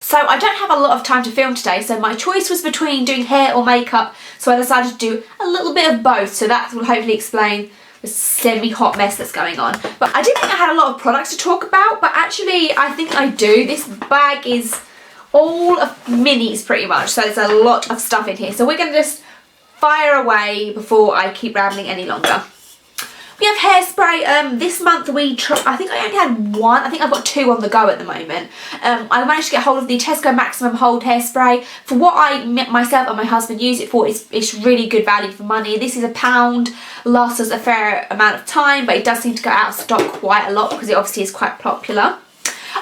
So I don't have a lot of time to film today, so my choice was between doing hair or makeup, so I decided to do a little bit of both, so that will hopefully explain the semi-hot mess that's going on. But I didn't think I had a lot of products to talk about, but actually I think I do. This bag is all of minis pretty much, so there's a lot of stuff in here. So we're going to just fire away before I keep rambling any longer. We have hairspray. This month I think I only had one. I think I've got two on the go at the moment. I managed to get hold of the Tesco Maximum Hold hairspray. For what myself and my husband use it for, it's really good value for money. This is £1, lasts us a fair amount of time, but it does seem to go out of stock quite a lot because it obviously is quite popular.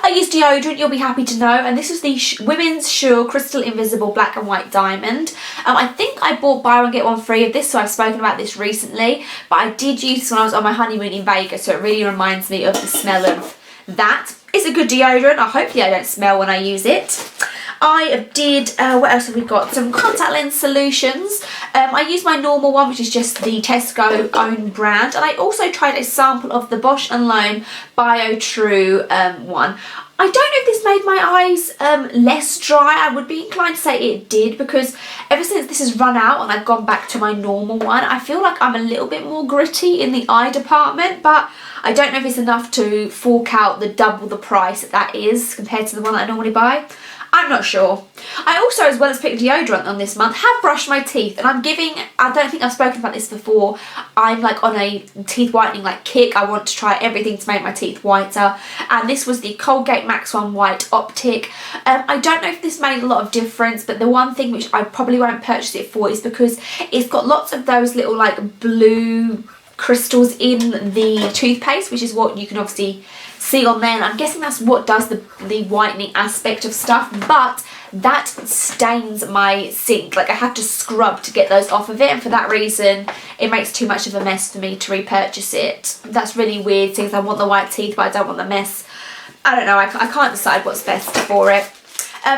I use deodorant, you'll be happy to know, and this is the Women's Sure Crystal Invisible Black and White Diamond. I think I bought buy one get one free of this, so I've spoken about this recently, but I did use this when I was on my honeymoon in Vegas, so it really reminds me of the smell of that. It's a good deodorant. Hopefully I don't smell when I use it. I did, what else have we got? Some contact lens solutions. I use my normal one, which is just the Tesco own brand. And I also tried a sample of the Bosch & Lomb Bio True one. I don't know if this made my eyes less dry. I would be inclined to say it did, because ever since this has run out and I've gone back to my normal one, I feel like I'm a little bit more gritty in the eye department, but I don't know if it's enough to fork out the double the price that is compared to the one that I normally buy. I'm not sure. I also, as well as picked deodorant on this month, have brushed my teeth, and I don't think I've spoken about this before, I'm like on a teeth whitening kick. I want to try everything to make my teeth whiter, and this was the Colgate Max 1 White Optic. I don't know if this made a lot of difference, but the one thing which I probably won't purchase it for is because it's got lots of those little blue crystals in the toothpaste, which is what you can obviously see on there, and I'm guessing that's what does the whitening aspect of stuff, but that stains my sink. I have to scrub to get those off of it, and for that reason it makes too much of a mess for me to repurchase it. That's really weird, since I want the white teeth but I don't want the mess. I don't know, I can't decide what's best for it.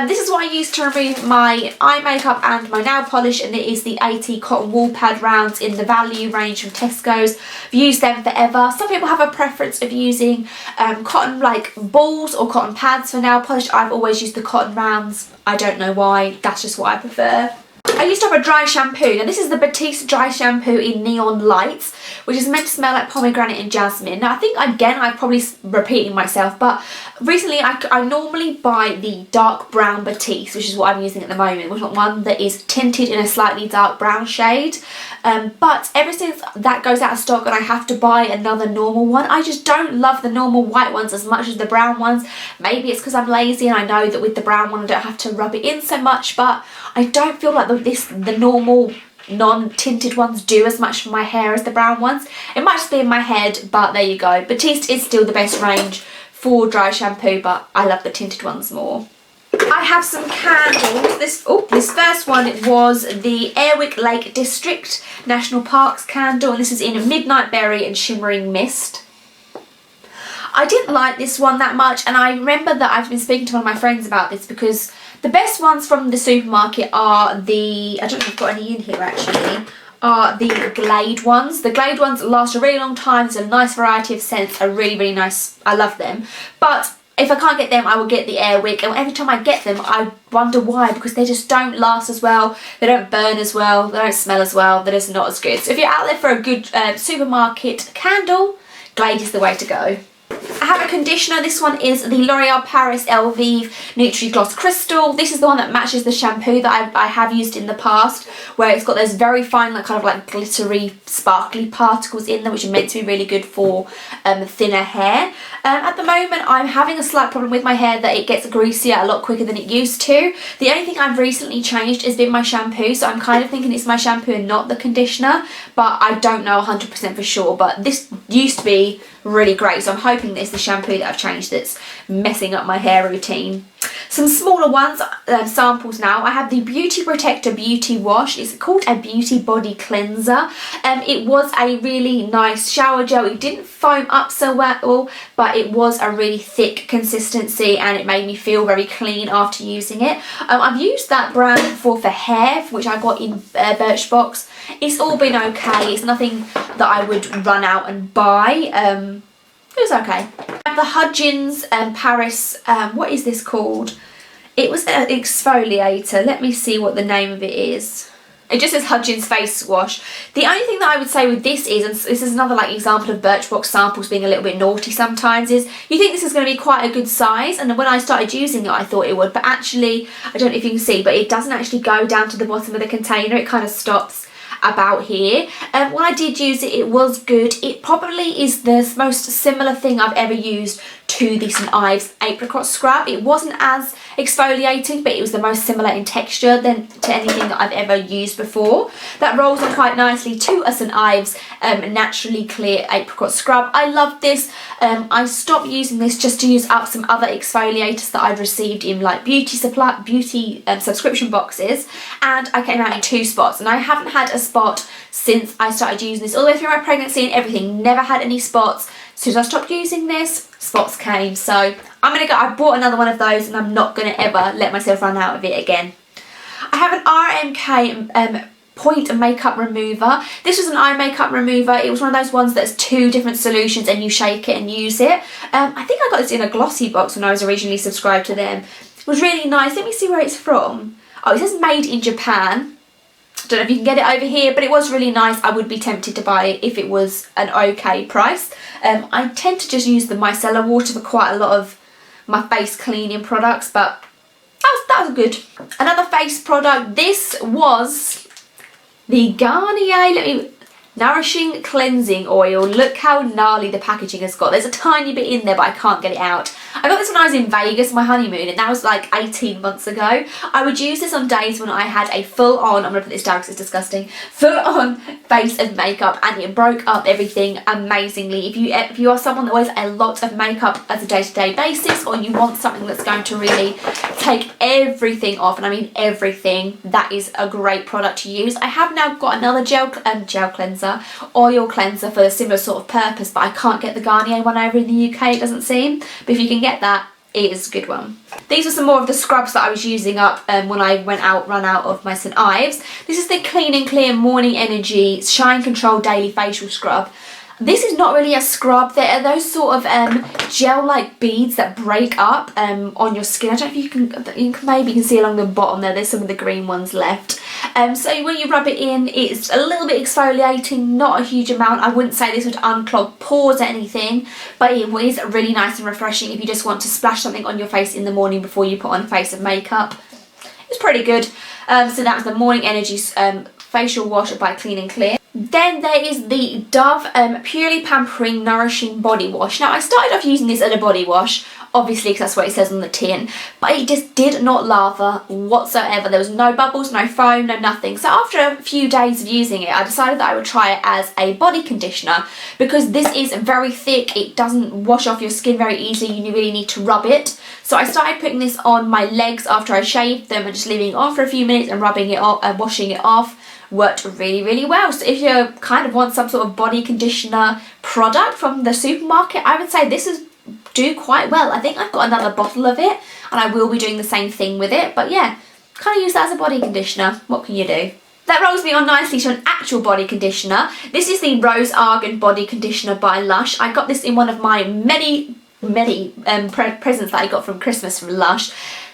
This is what I use to remove my eye makeup and my nail polish, and it is the 80 cotton wool pad rounds in the value range from Tesco's. I've used them forever. Some people have a preference of using cotton balls or cotton pads for nail polish. I've always used the cotton rounds. I don't know why, that's just what I prefer. I used to have a dry shampoo. Now this is the Batiste dry shampoo in Neon Lights, which is meant to smell like pomegranate and jasmine. Now I think, again, I'm probably repeating myself, but recently I normally buy the dark brown Batiste, which is what I'm using at the moment, which is one that is tinted in a slightly dark brown shade. But ever since that goes out of stock and I have to buy another normal one, I just don't love the normal white ones as much as the brown ones. Maybe it's because I'm lazy and I know that with the brown one I don't have to rub it in so much, but I don't feel like the normal non-tinted ones do as much for my hair as the brown ones. It might just be in my head, but there you go. Batiste is still the best range for dry shampoo, but I love the tinted ones more. I have some candles. This first one was the Airwick Lake District National Parks candle, and this is in Midnight Berry and Shimmering Mist. I didn't like this one that much, and I remember that I've been speaking to one of my friends about this, because the best ones from the supermarket are the, I don't know if I've got any in here actually, are the Glade ones. The Glade ones last a really long time. There's a nice variety of scents, are really, really nice. I love them. But if I can't get them, I will get the Airwick, and every time I get them I wonder why, because they just don't last as well, they don't burn as well, they don't smell as well, they're just not as good. So if you're out there for a good supermarket candle, Glade is the way to go. I have a conditioner. This one is the L'Oreal Paris Elvive Nutri Gloss Crystal. This is the one that matches the shampoo that I have used in the past, where it's got those very fine glittery sparkly particles in them, which are meant to be really good for thinner hair. At the moment I'm having a slight problem with my hair that it gets greasier a lot quicker than it used to. The only thing I've recently changed has been my shampoo, so I'm kind of thinking it's my shampoo and not the conditioner, but I don't know 100% for sure. But this used to be really great, so I'm hoping it's the shampoo that I've changed that's messing up my hair routine. Some smaller ones, samples now. I have the Beauty Protector Beauty Wash. It's called a Beauty Body Cleanser. It was a really nice shower gel. It didn't foam up so well, but it was a really thick consistency and it made me feel very clean after using it. I've used that brand before for hair, which I got in Birchbox. It's all been okay. It's nothing that I would run out and buy. It was okay. I have the Hudgens Paris, what is this called? It was an exfoliator. Let me see what the name of it is. It just says Hudgens Face Wash. The only thing that I would say with this is, and this is another like example of Birchbox samples being a little bit naughty sometimes, is you think this is going to be quite a good size, and when I started using it I thought it would, but actually, I don't know if you can see, but it doesn't actually go down to the bottom of the container. It kind of stops about here. When I did use it, it was good. It probably is the most similar thing I've ever used to the St. Ives apricot scrub. It wasn't as exfoliating, but it was the most similar in texture than to anything that I've ever used before. That rolls on quite nicely to a St. Ives naturally clear apricot scrub. I love this. I stopped using this just to use up some other exfoliators that I'd received in like beauty subscription boxes, and I came out in 2 spots, and I haven't had a spot since I started using this all the way through my pregnancy and everything. Never had any spots. As soon as I stopped using this, spots came. So I bought another one of those, and I'm not gonna ever let myself run out of it again. I have an RMK point makeup remover. This was an eye makeup remover. It was one of those ones that's 2 different solutions and you shake it and use it. I think I got this in a glossy box when I was originally subscribed to them. It was really nice. Let me see where it's from. Oh, it says made in Japan. Don't know if you can get it over here, but it was really nice. I would be tempted to buy it if it was an okay price. I tend to just use the micellar water for quite a lot of my face cleaning products, but that was good. Another face product. This was the Garnier Nourishing Cleansing Oil. Look how gnarly the packaging has got. There's a tiny bit in there, but I can't get it out. I got this when I was in Vegas, my honeymoon, and that was like 18 months ago. I would use this on days when I had a full-on, I'm going to put this down because it's disgusting, full-on face of makeup, and it broke up everything amazingly. If you are someone that wears a lot of makeup as a day-to-day basis, or you want something that's going to really take everything off, and I mean everything, that is a great product to use. I have now got another gel cleanser, oil cleanser for a similar sort of purpose, but I can't get the Garnier one over in the UK, it doesn't seem. But if you can get that, it is a good one. These are some more of the scrubs that I was using up when I run out of my St. Ives. This is the Clean and Clear Morning Energy Shine Control Daily Facial Scrub. This is not really a scrub. There are those sort of gel-like beads that break up on your skin. I don't know if you can maybe see along the bottom there. There's some of the green ones left. So when you rub it in, it's a little bit exfoliating, not a huge amount. I wouldn't say this would unclog pores or anything, but it is really nice and refreshing if you just want to splash something on your face in the morning before you put on a face of makeup. It's pretty good. So that was the Morning Energy Facial Wash by Clean and Clear. Then there is the Dove Purely Pampering Nourishing Body Wash. Now I started off using this as a body wash, obviously because that's what it says on the tin, but it just did not lather whatsoever. There was no bubbles, no foam, no nothing. So after a few days of using it, I decided that I would try it as a body conditioner, because this is very thick. It doesn't wash off your skin very easily. You really need to rub it. So I started putting this on my legs after I shaved them and just leaving it on for a few minutes and rubbing it off and washing it off. Worked really, really well. So if you kind of want some sort of body conditioner product from the supermarket, I would say this is do quite well. I think I've got another bottle of it and I will be doing the same thing with it, but yeah, kind of use that as a body conditioner. What can you do? That rolls me on nicely to an actual body conditioner. This is the Rose Argan Body Conditioner by Lush. I got this in one of my many presents that I got from Christmas from Lush.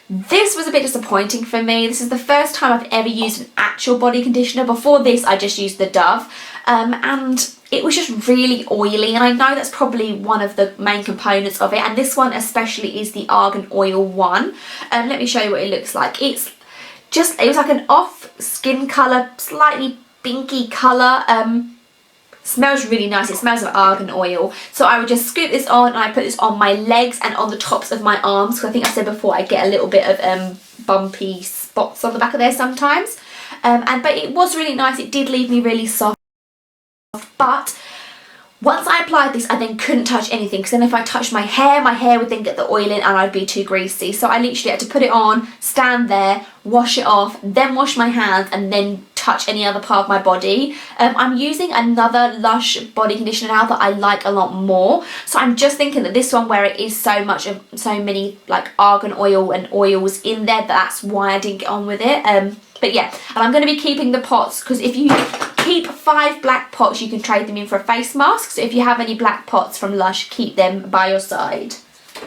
This was a bit disappointing for me. This is the first time I've ever used an actual body conditioner. Before this, I just used the Dove, and it was just really oily, and I know that's probably one of the main components of it, and this one especially is the Argan Oil one. Let me show you what it looks like. It was like an off skin colour, slightly pinky colour. Smells really nice. It smells of argan oil. So I would just scoop this on, and I put this on my legs and on the tops of my arms, because I think I said before I get a little bit of bumpy spots on the back of there sometimes. But it was really nice. It did leave me really soft. But once I applied this, I then couldn't touch anything, because then if I touched my hair would then get the oil in and I'd be too greasy. So I literally had to put it on, stand there, wash it off, then wash my hands, and then touch any other part of my body. I'm using another Lush body conditioner now that I like a lot more. So I'm just thinking that this one, where it is so many like argan oil and oils in there, that's why I didn't get on with it. But yeah, and I'm going to be keeping the pots, because if you keep 5 black pots, you can trade them in for a face mask. So if you have any black pots from Lush, keep them by your side.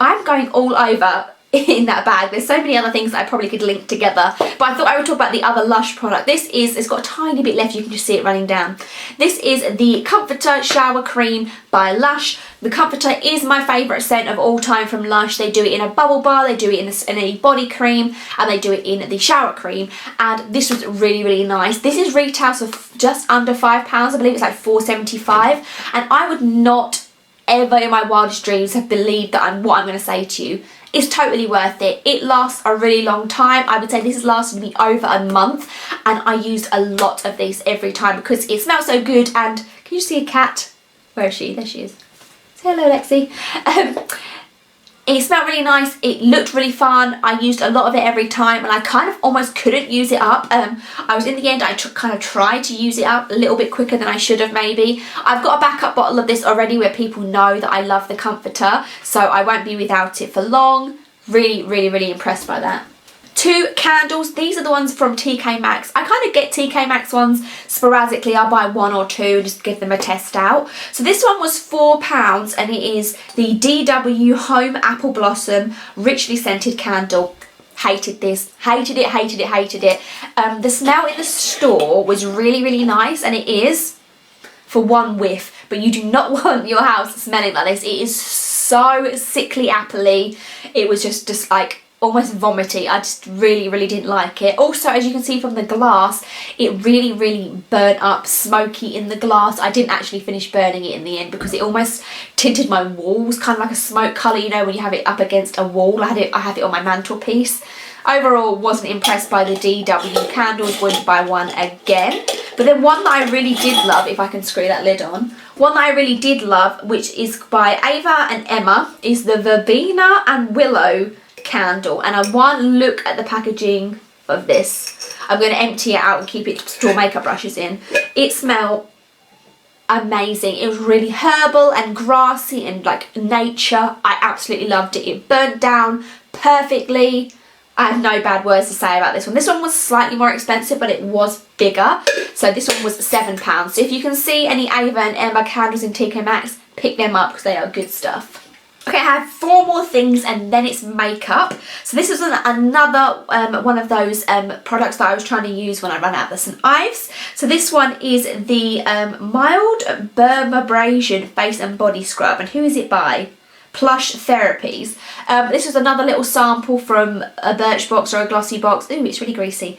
I'm going all over in that bag. There's so many other things that I probably could link together, but I thought I would talk about the other Lush product. It's got a tiny bit left, you can just see it running down. This is the Comforter Shower Cream by Lush. The Comforter is my favourite scent of all time from Lush. They do it in a bubble bar, they do it in a body cream, and they do it in the shower cream, and this was really, really nice. This is retails of just under £5, I believe it's like £4.75, and I would not ever in my wildest dreams have believed that what I'm going to say to you. It's totally worth it. It lasts a really long time. I would say this has lasted me over a month, and I used a lot of these every time because it smells so good. And can you see a cat? Where is she? There she is. Say hello, Lexi. It smelled really nice, it looked really fun, I used a lot of it every time, and I kind of almost couldn't use it up. I was in the end, I kind of tried to use it up a little bit quicker than I should have maybe. I've got a backup bottle of this already where people know that I love the Comforter, so I won't be without it for long. Really, really, really impressed by that. 2 candles. These are the ones from TK Maxx. I kind of get TK Maxx ones sporadically. I'll buy 1 or 2 and just give them a test out. So this one was £4 and it is the DW Home Apple Blossom Richly Scented Candle. Hated this. Hated it, hated it, hated it. The smell in the store was really, really nice, and it is for one whiff, but you do not want your house smelling like this. It is so sickly appley. It was just like almost vomity. I just really didn't like it. Also, as you can see from the glass, it really burnt up, smoky in the glass. I didn't actually finish burning it in the end because it almost tinted my walls, kind of like a smoke colour, you know, when you have it up against a wall. I have it on my mantelpiece. Overall, wasn't impressed by the DW candles, wouldn't buy one again. But then one that I really did love, if I can screw that lid on, one that I really did love, which is by Ava and Emma, is the Verbena and Willow candle. And I want to look at the packaging of this. I'm going to empty it out and keep it to store makeup brushes in. It smelled amazing. It was really herbal and grassy and like nature. I absolutely loved it. It burnt down perfectly. I have no bad words to say about this one. This one was slightly more expensive, but it was bigger. So this one was £7. So if you can see any Ava and Emma candles in TK Maxx, pick them up because they are good stuff. Okay, I have 4 more things and then it's makeup. So this is another one of those products that I was trying to use when I ran out of the St. Ives. So this one is the Mild Dermabrasion Face and Body Scrub. And who is it by? Plush Therapies. This was another little sample from a Birchbox or a Glossy box. Ooh, it's really greasy.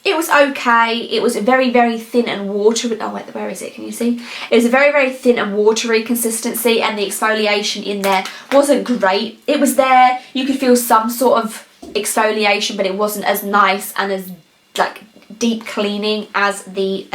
It was okay. It was very thin and watery. Oh wait, where is it? Can you see? It was a very thin and watery consistency, and the exfoliation in there wasn't great. It was there. You could feel some sort of exfoliation, but it wasn't as nice and as like deep cleaning as the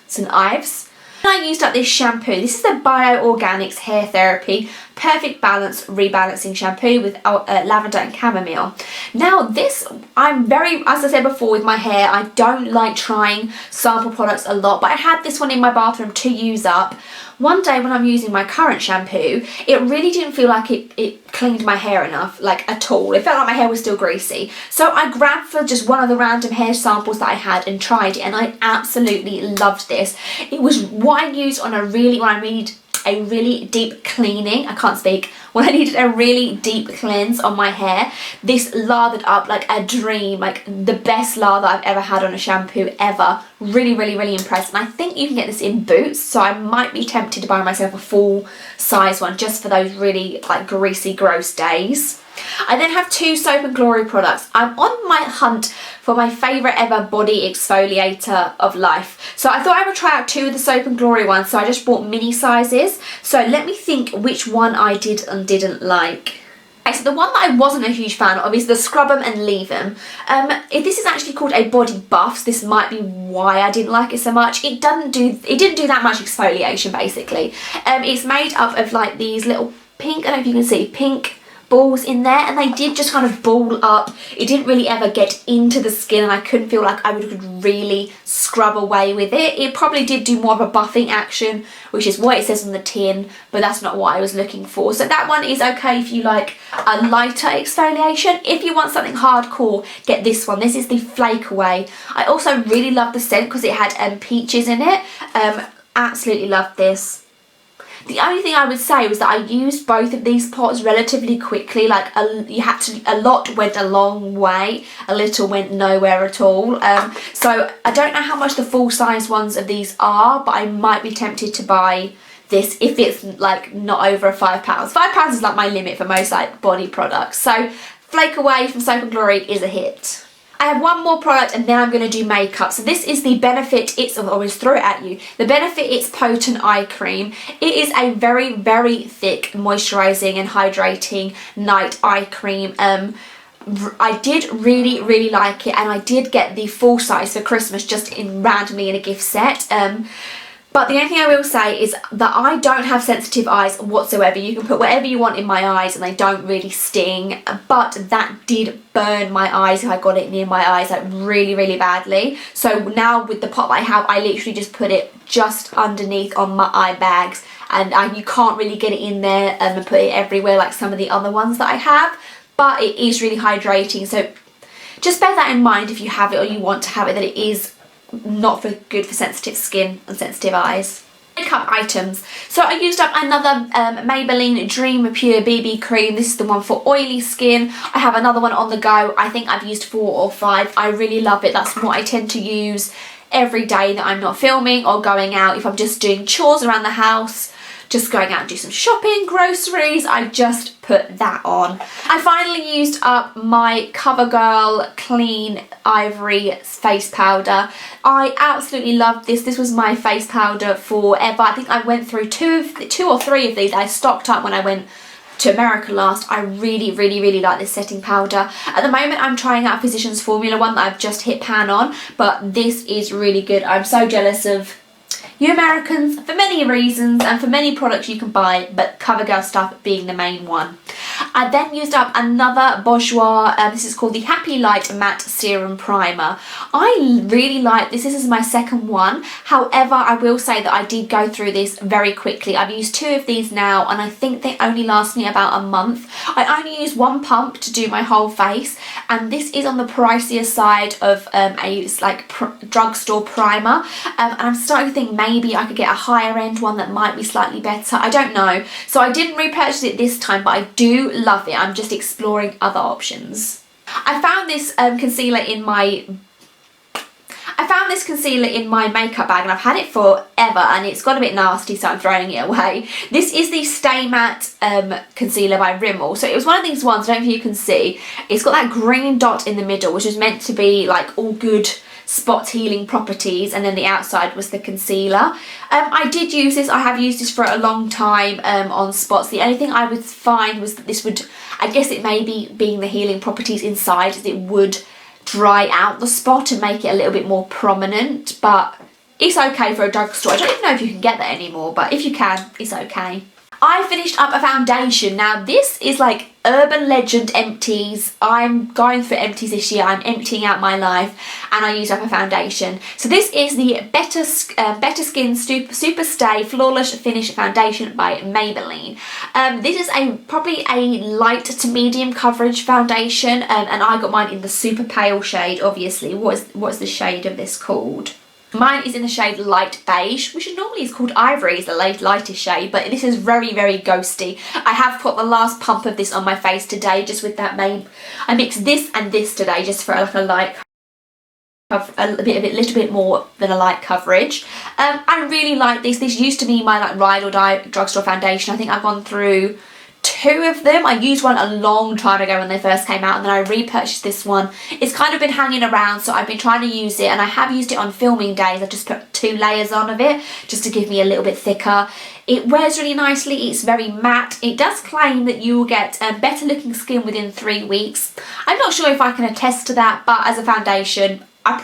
St. Ives. I used up this shampoo. This is the Bio Organics Hair Therapy Perfect Balance Rebalancing Shampoo with lavender and chamomile. Now this, as I said before with my hair, I don't like trying sample products a lot, but I had this one in my bathroom to use up. One day when I'm using my current shampoo, it really didn't feel like it cleaned my hair enough, like at all. It felt like my hair was still greasy. So I grabbed for just one of the random hair samples that I had and tried it, and I absolutely loved this. It was what I used on when I needed a really deep cleaning. I can't speak. When I needed a really deep cleanse on my hair, this lathered up like a dream, like the best lather I've ever had on a shampoo ever. Really impressed. And I think you can get this in Boots, so I might be tempted to buy myself a full size one just for those really like greasy, gross days. I then have 2 Soap and Glory products. I'm on my hunt for my favourite ever body exfoliator of life. So I thought I would try out 2 of the Soap and Glory ones, so I just bought mini sizes. So let me think which one I did and didn't like. Okay, so the one that I wasn't a huge fan of is the Scrub 'em and Leave 'em. This is actually called a Body Buffs. This might be why I didn't like it so much. It didn't do that much exfoliation basically. It's made up of like these little pink, I don't know if you can see, pink balls in there, and they did just kind of ball up. It didn't really ever get into the skin, and I couldn't feel like I could really scrub away with it. It probably did do more of a buffing action, which is what it says on the tin, but that's not what I was looking for. So that one is okay if you like a lighter exfoliation. If you want something hardcore, get this one. This is the Flake Away. I also really love the scent because it had peaches in it. Absolutely loved this. The only thing I would say was that I used both of these pots relatively quickly. Like a lot went a long way, a little went nowhere at all. So I don't know how much the full size ones of these are, but I might be tempted to buy this if it's like not over £5. £5 is like my limit for most like body products. So Flake Away from Soap & Glory is a hit. I have one more product and then I'm going to do makeup. So this is the Benefit It's, I'll always throw it at you, the Benefit It's Potent Eye Cream. It is a very, very thick moisturising and hydrating night eye cream. I did really, really like it, and I did get the full size for Christmas just randomly in a gift set. But the only thing I will say is that I don't have sensitive eyes whatsoever. You can put whatever you want in my eyes and they don't really sting. But that did burn my eyes if I got it near my eyes, like really, really badly. So now with the pot that I have, I literally just put it just underneath on my eye bags. And you can't really get it in there and put it everywhere like some of the other ones that I have. But it is really hydrating. So just bear that in mind if you have it or you want to have it, that it is not good for sensitive skin and sensitive eyes. Makeup items. So I used up another Maybelline Dream Pure BB cream. This is the one for oily skin. I have another one on the go. I think I've used 4 or 5. I really love it. That's what I tend to use every day that I'm not filming or going out. If I'm just doing chores around the house, just going out and do some shopping, groceries, I just put that on. I finally used up my CoverGirl Clean Ivory face powder. I absolutely loved this. This was my face powder forever. I think I went through two or three of these. I stocked up when I went to America last. I really, really, really like this setting powder. At the moment I'm trying out Physicians Formula one that I've just hit pan on, but this is really good. I'm so jealous of you Americans for many reasons and for many products you can buy, but CoverGirl stuff being the main one. I then used up another Bourjois, this is called the Happy Light Matte Serum Primer. I really like this. This is my second one. However, I will say that I did go through this very quickly. I've used 2 of these now and I think they only last me about a month. I only use 1 pump to do my whole face, and this is on the pricier side of a drugstore primer. And I'm starting to think maybe I could get a higher end one that might be slightly better. I don't know. So I didn't repurchase it this time, but I do love it. I'm just exploring other options. I found this concealer in my makeup bag and I've had it forever and it's got a bit nasty, so I'm throwing it away. This is the Stay Matte concealer by Rimmel. So it was one of these ones, I don't know if you can see, it's got that green dot in the middle which is meant to be like all good spot healing properties, and then the outside was the concealer. I did use this. I have used this for a long time on spots. The only thing I would find was that this would, I guess it may be being the healing properties inside, as it would dry out the spot and make it a little bit more prominent, but it's okay for a drugstore. I don't even know if you can get that anymore, but if you can, it's okay. I finished up a foundation. Now this is like urban legend Empties. I'm going for Empties this year. I'm emptying out my life and I used up a foundation. So this is the Better Skin Super Stay Flawless Finish Foundation by Maybelline. This is probably a light to medium coverage foundation, and I got mine in the super pale shade, obviously. What's the shade of this called? Mine is in the shade Light Beige, which normally is called Ivory, is the lightest shade, but this is very, very ghosty. I have put the last pump of this on my face today, just with that main. I mixed this and this today, just for like a light, little bit more than a light coverage. I really like this. This used to be my like ride or die drugstore foundation. I think I've gone through 2 of them. I used one a long time ago when they first came out, and then I repurchased this one. It's kind of been hanging around, so I've been trying to use it, and I have used it on filming days. I've just put 2 layers on of it just to give me a little bit thicker. It wears really nicely. It's very matte. It does claim that you will get better looking skin within 3 weeks. I'm not sure if I can attest to that, but as a foundation, I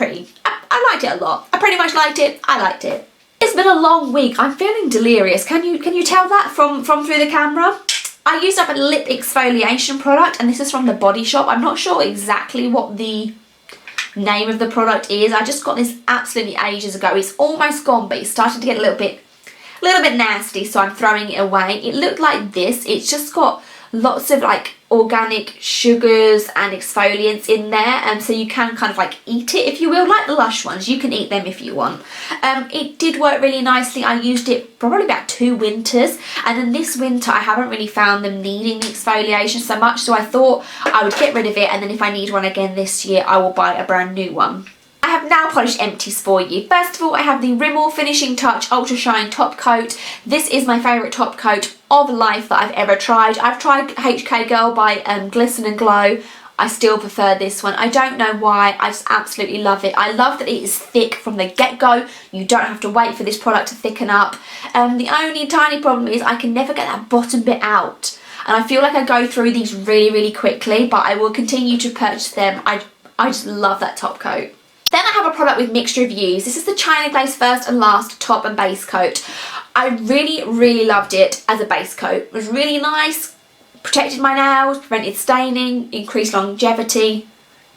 liked it a lot. I pretty much liked it. I liked it. It's been a long week. I'm feeling delirious. Can you tell that from through the camera? I used up a lip exfoliation product, and this is from the Body Shop. I'm not sure exactly what the name of the product is. I just got this absolutely ages ago. It's almost gone, but it's starting to get a little bit nasty, so I'm throwing it away. It looked like this. It's just got lots of like organic sugars and exfoliants in there, so you can kind of like eat it if you will, like the Lush ones. You can eat them if you want. It did work really nicely. I used it probably about 2 winters, and then this winter I haven't really found them needing the exfoliation so much, so I thought I would get rid of it, and then if I need one again this year I will buy a brand new one. I have now polished Empties for you. First of all, I have the Rimmel Finishing Touch Ultra Shine Top Coat. This is my favourite top coat of life that I've ever tried. I've tried HK Girl by Glisten and Glow. I still prefer this one. I don't know why, I just absolutely love it. I love that it is thick from the get-go. You don't have to wait for this product to thicken up. The only tiny problem is I can never get that bottom bit out. And I feel like I go through these really, really quickly, but I will continue to purchase them. I just love that top coat. Then I have a product with mixed reviews. This is the China Glaze First and Last Top and Base Coat. I really, really loved it as a base coat. It was really nice, protected my nails, prevented staining, increased longevity.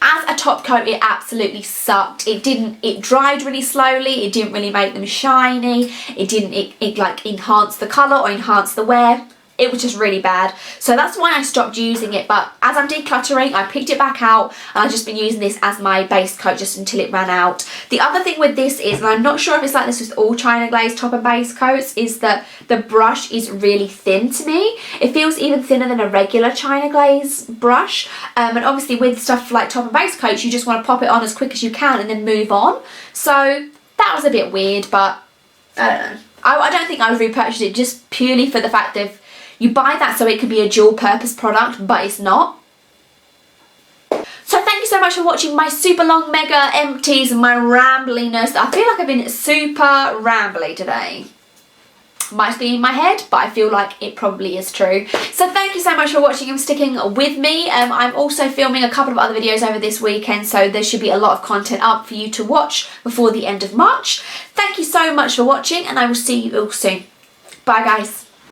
As a top coat, it absolutely sucked. It dried really slowly, it didn't really make them shiny, it didn't like enhance the colour or enhance the wear. It was just really bad, so that's why I stopped using it. But as I'm decluttering, I picked it back out, and I've just been using this as my base coat just until it ran out. The other thing with this is, and I'm not sure if it's like this with all China Glaze top and base coats, is that the brush is really thin to me. It feels even thinner than a regular China Glaze brush, and obviously with stuff like top and base coats you just want to pop it on as quick as you can and then move on. So that was a bit weird, but I don't know. I don't think I would repurchase it just purely for the fact of you buy that so it could be a dual purpose product, but it's not. So thank you so much for watching my super long mega empties and my rambliness. I feel like I've been super rambly today. Might be in my head, but I feel like it probably is true. So thank you so much for watching and sticking with me. I'm also filming a couple of other videos over this weekend, so there should be a lot of content up for you to watch before the end of March. Thank you so much for watching, and I will see you all soon. Bye guys.